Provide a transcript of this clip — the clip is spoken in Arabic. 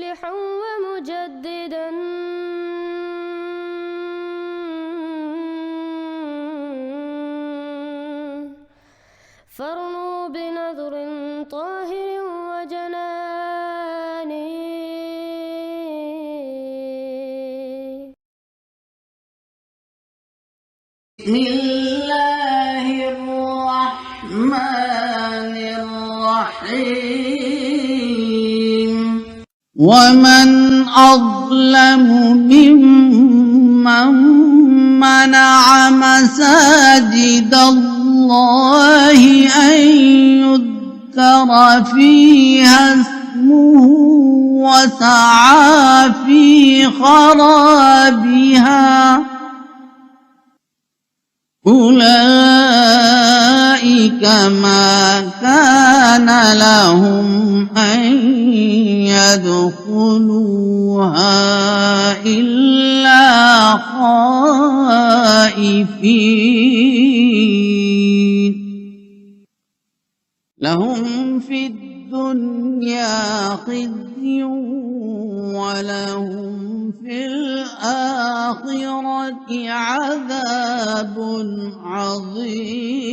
مصلحا ومجددا فارنوا بنذر طاهر وجنان بسم الله الرحمن الرحيم ومن أظلم ممن منع مساجد الله أن يذكر فيها اسمه وسعى في خرابها أولئك ما كان لهم أن يدخلوها إلا خائفين لهم في الدنيا خزي ولهم في الآخرة عذاب عظيم.